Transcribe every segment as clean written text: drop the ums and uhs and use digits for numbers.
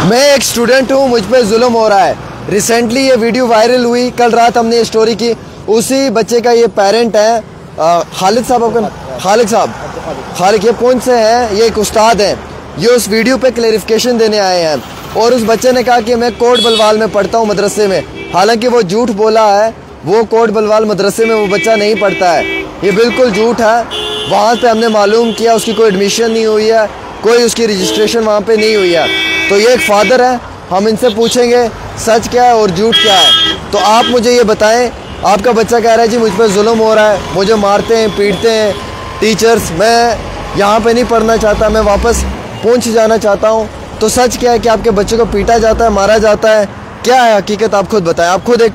मैं एक स्टूडेंट हूँ, मुझ पे जुल्म हो रहा है। रिसेंटली ये वीडियो वायरल हुई, कल रात हमने ये स्टोरी की। उसी बच्चे का ये पेरेंट है, खालिद साहब, आपका खालिद साहब, खालिद, ये कौन से हैं? ये एक उस्ताद हैं, ये उस वीडियो पे क्लेरिफिकेशन देने आए हैं। और उस बच्चे ने कहा कि मैं कोट बलवाल में पढ़ता हूँ मदरसे में, हालांकि वो झूठ बोला है। वो कोट बलवाल मदरसे में वो बच्चा नहीं पढ़ता है, ये बिल्कुल झूठ है। वहाँ पे हमने मालूम किया उसकी कोई एडमिशन नहीं हुई है, कोई उसकी रजिस्ट्रेशन वहाँ पे नहीं हुई है। तो ये एक फादर है, हम इनसे पूछेंगे सच क्या है और झूठ क्या है। तो आप मुझे ये बताएं, आपका बच्चा कह रहा है जी मुझ पर जुल्म हो रहा है, मुझे मारते हैं, पीटते हैं टीचर्स, मैं यहाँ पे नहीं पढ़ना चाहता, मैं वापस पूंछ जाना चाहता हूँ। तो सच क्या है कि आपके बच्चे को पीटा जाता है, मारा जाता है? क्या है हकीकत, आप खुद बताएं। आप खुद एक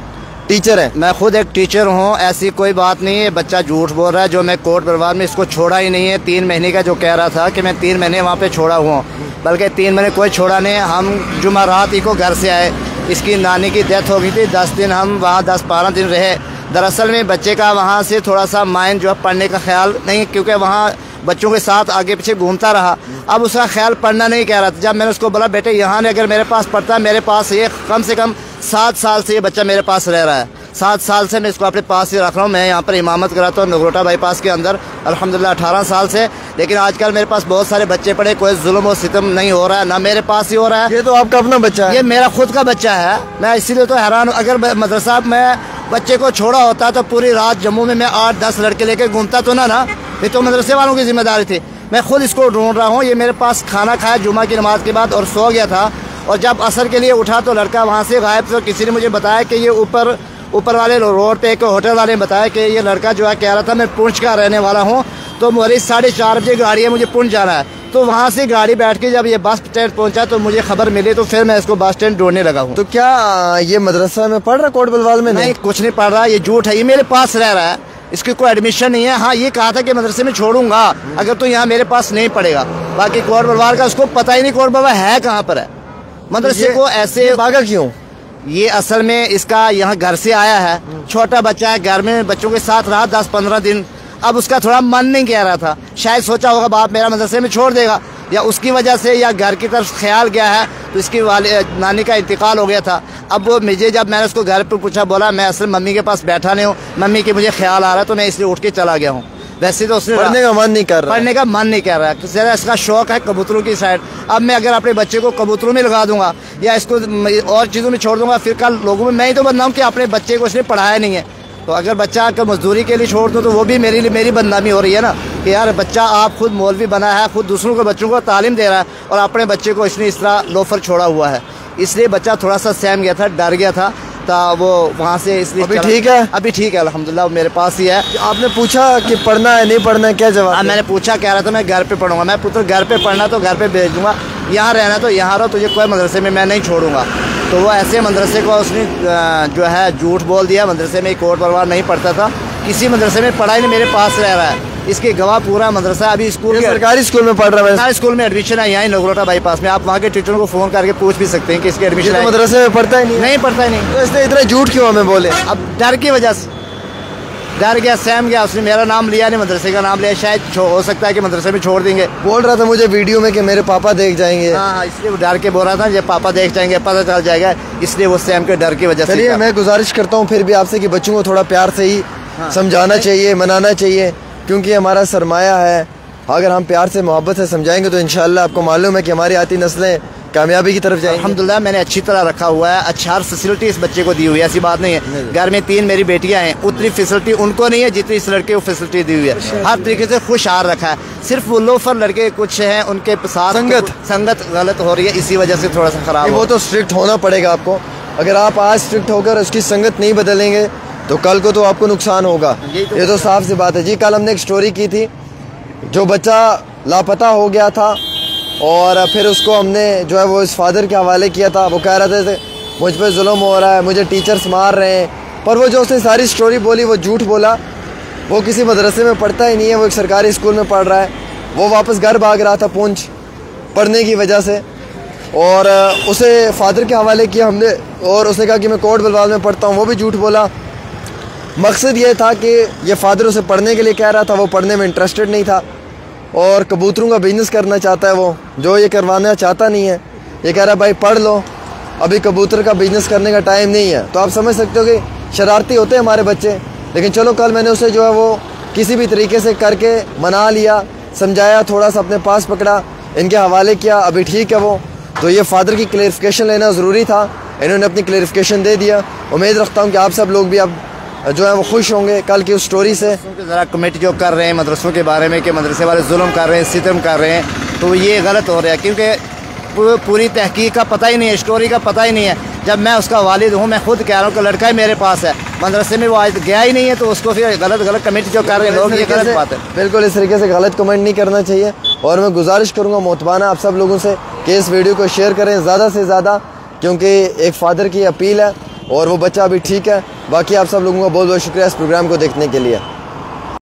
टीचर है। मैं खुद एक टीचर हूँ, ऐसी कोई बात नहीं है। बच्चा झूठ बोल रहा है, जो मैं कोट बलवाल में इसको छोड़ा ही नहीं है। 3 महीने का जो कह रहा था कि मैं 3 महीने वहाँ पे छोड़ा हुआ हूँ, बल्कि 3 महीने कोई छोड़ा नहीं। हम जुमेरात ही को घर से आए, इसकी नानी की डेथ हो गई थी। 10 दिन हम वहाँ 10-12 दिन रहे। दरअसल में बच्चे का वहाँ से थोड़ा सा माइंड जो है पढ़ने का ख्याल नहीं, क्योंकि वहाँ बच्चों के साथ आगे पीछे घूमता रहा। अब उसका ख्याल पढ़ना नहीं कह रहा था। जब मैंने उसको बोला बेटे यहाँ अगर मेरे पास पढ़ता है, मेरे पास ये कम से कम 7 साल से ये बच्चा मेरे पास रह रहा है। 7 साल से मैं इसको अपने पास ही रख रहा हूँ। मैं यहाँ पर इमामत कराता हूँ नगरोटा बाईपास के अंदर, अल्हम्दुलिल्लाह 18 साल से। लेकिन आजकल मेरे पास बहुत सारे बच्चे पढ़े, कोई जुल्म और सितम नहीं हो रहा है, ना मेरे पास ही हो रहा है। ये तो आपका अपना बच्चा है? ये मेरा खुद का बच्चा है। मैं इसीलिए तो हैरान हूँ। अगर मदरसा में बच्चे को छोड़ा होता तो पूरी रात जम्मू में मैं 8-10 लड़के लेके घूमता तो ना ये तो मदरसे वालों की जिम्मेदारी थी। मैं खुद इसको ढूंढ रहा हूँ। ये मेरे पास खाना खाया जुमा की नमाज के बाद और सो गया था, और जब असर के लिए उठा तो लड़का वहाँ से गायब था। किसी ने मुझे बताया कि ये ऊपर वाले रोड पे एक होटल वाले ने बताया कि ये लड़का जो है कह रहा था मैं पुंछ का रहने वाला हूँ, तो मेरी 4:30 बजे गाड़ी है, मुझे पुंछ जाना है। तो वहाँ से गाड़ी बैठ के जब ये बस स्टैंड पहुँचा तो मुझे खबर मिली, तो फिर मैं इसको बस स्टैंड ढूंढने लगा हूँ। तो क्या ये मदरसा में पढ़ रहा कोट बलवाल में? नहीं, कुछ नहीं पढ़ रहा, ये झूठ है। ये मेरे पास रह रहा है, इसकी कोई एडमिशन नहीं है। हाँ, ये कहा था कि मदरसे में छोड़ूंगा अगर तो यहाँ मेरे पास नहीं पड़ेगा। बाकी कोट बलवाल का उसको पता ही नहीं कोट बलवाल है कहाँ पर है। मदरसे को ऐसे भागा क्यों? ये असल में इसका यहाँ घर से आया है, छोटा बच्चा है, घर में बच्चों के साथ रहा 10-15 दिन। अब उसका थोड़ा मन नहीं कह रहा था, शायद सोचा होगा बाप मेरा मदरसे में छोड़ देगा, या उसकी वजह से या घर की तरफ ख्याल गया है। तो इसकी नानी का इंतकाल हो गया था। अब वो मुझे जब मैंने उसको घर पर पूछा, बोला मैं असल मम्मी के पास बैठा नहीं हूँ, मम्मी की मुझे ख्याल आ रहा है तो मैं इसलिए उठ के चला गया हूँ। वैसे तो उसने पढ़ने का मन नहीं कर रहा, पढ़ने का मन नहीं कर रहा है। इसका शौक है कबूतरों की साइड। अब मैं अगर अपने बच्चे को कबूतरों में लगा दूंगा या इसको और चीज़ों में छोड़ दूंगा, फिर कल लोगों में मैं ही तो बदनाम कि अपने बच्चे को इसने पढ़ाया नहीं है। तो अगर बच्चा अगर मजदूरी के लिए छोड़ दूँ तो वो भी मेरी बदनामी हो रही है ना, कि यार बच्चा आप खुद मौलवी बना है, खुद दूसरों को बच्चों को तालीम दे रहा है, और अपने बच्चे को इसने इस तरह लोफर छोड़ा हुआ है। इसलिए बच्चा थोड़ा सा सहम गया था, डर गया था वो वहाँ से। इसलिए अभी ठीक है? अभी ठीक है अल्हम्दुलिल्लाह, मेरे पास ही है। आपने पूछा कि पढ़ना है नहीं पढ़ना है, क्या जवाब? हाँ, मैंने पूछा, कह रहा था मैं घर पे पढ़ूंगा। मैं पुत्र घर पे पढ़ना तो घर पे भेज दूंगा, यहाँ रहना तो यहाँ रहो, तुझे कोई मदरसे में मैं नहीं छोड़ूंगा। तो वो ऐसे मदरसे को उसने जो है झूठ बोल दिया। मदरसे में कोट बलवाल नहीं पढ़ता था, किसी मदरसे में पढ़ाई नहीं, मेरे पास रह रहा है। इसके गवाह पूरा मदरसा। अभी स्कूल, सरकारी स्कूल में पढ़ रहा है? सरकारी स्कूल में एडमिशन है, यहाँ नगरोटा बाईपास में। आप वहाँ के टीचरों को फ़ोन करके पूछ भी सकते हैं कि इसके एडमिशन है। मदरसे में पढ़ता ही नहीं पढ़ता ही नहीं। तो इसने इतना झूठ क्यों हमें बोले? अब डर की वजह से डर गया, सहम गया। उसने मेरा नाम लिया नहीं, मदरसे का नाम लिया। शायद हो सकता है कि मदरसे में छोड़ देंगे। बोल रहा था मुझे वीडियो में कि मेरे पापा देख जाएंगे। हाँ, इसलिए वो डर के बोल रहा था जब पापा देख जाएंगे पता चल जाएगा, इसलिए वो सहम के डर की वजह से। चलिए, मैं गुजारिश करता हूँ फिर भी आपसे कि बच्चों को थोड़ा प्यार से ही समझाना चाहिए, मनाना चाहिए, क्योंकि हमारा सरमाया है। अगर हम प्यार से मोहब्बत से समझाएंगे तो इंशाल्लाह आपको मालूम है कि हमारी आती नस्लें कामयाबी की तरफ जाएंगी। अल्हम्दुलिल्लाह मैंने अच्छी तरह रखा हुआ है, अच्छा हर फैसिलिटी इस बच्चे को दी हुई है, ऐसी बात नहीं है। घर में 3 मेरी बेटियां हैं, उतनी फैसिलिटी उनको नहीं है जितनी इस लड़के को फैसिलिटी दी हुई है। हर तरीके से खुशहाल रखा है। सिर्फ वो लोफर लड़के कुछ हैं, उनके साथ संगत गलत हो रही है, इसी वजह से थोड़ा सा खराब। वो तो स्ट्रिक्ट होना पड़ेगा आपको। अगर आप आज स्ट्रिक्ट होकर उसकी संगत नहीं बदलेंगे तो कल को तो आपको नुकसान होगा। ये तो साफ सी बात है जी। कल हमने एक स्टोरी की थी, जो बच्चा लापता हो गया था और फिर उसको हमने जो है वो इस फादर के हवाले किया था। वो कह रहा था मुझ पर जुल्म हो रहा है, मुझे टीचर्स मार रहे हैं, पर वो जो उसने सारी स्टोरी बोली वो झूठ बोला। वो किसी मदरसे में पढ़ता ही नहीं है, वो एक सरकारी स्कूल में पढ़ रहा है। वो वापस घर भाग रहा था पूंछ पढ़ने की वजह से, और उसे फादर के हवाले किया हमने, और उसने कहा कि मैं कोट बलवाल में पढ़ता हूँ, वो भी झूठ बोला। मकसद ये था कि ये फादर उसे पढ़ने के लिए कह रहा था, वो पढ़ने में इंटरेस्टेड नहीं था और कबूतरों का बिजनेस करना चाहता है, वो जो ये करवाना चाहता नहीं है। ये कह रहा है भाई पढ़ लो, अभी कबूतर का बिजनेस करने का टाइम नहीं है। तो आप समझ सकते हो कि शरारती होते हैं हमारे बच्चे। लेकिन चलो कल मैंने उसे जो है वो किसी भी तरीके से करके मना लिया, समझाया, थोड़ा सा अपने पास पकड़ा, इनके हवाले किया, अभी ठीक है वो। तो ये फादर की क्लेरिफिकेशन लेना ज़रूरी था, इन्होंने अपनी क्लेरिफिकेशन दे दिया। उम्मीद रखता हूँ कि आप सब लोग भी अब जो है वो खुश होंगे कल की उस स्टोरी से। ज़रा कमेटी जो कर रहे हैं मदरसों के बारे में कि मदरसे वाले जुल्म कर रहे हैं, सितम कर रहे हैं, तो ये गलत हो रहा है, क्योंकि पूरी तहकीक का पता ही नहीं है, स्टोरी का पता ही नहीं है। जब मैं उसका वालिद हूँ, मैं खुद कह रहा हूँ कि लड़का ही मेरे पास है, मदरसे में वो आज गया ही नहीं है, तो उसको फिर गलत कमेटी जो कर रहे हैं लोग, ये गलत बात है। बिल्कुल इस तरीके से गलत कमेंट नहीं करना चाहिए। और मैं गुजारिश करूँगा मोहतबाना आप सब लोगों से कि इस वीडियो को शेयर करें ज़्यादा से ज़्यादा, क्योंकि एक फ़ादर की अपील है और वो बच्चा अभी ठीक है। बाकी आप सब लोगों का बहुत बहुत शुक्रिया इस प्रोग्राम को देखने के लिए।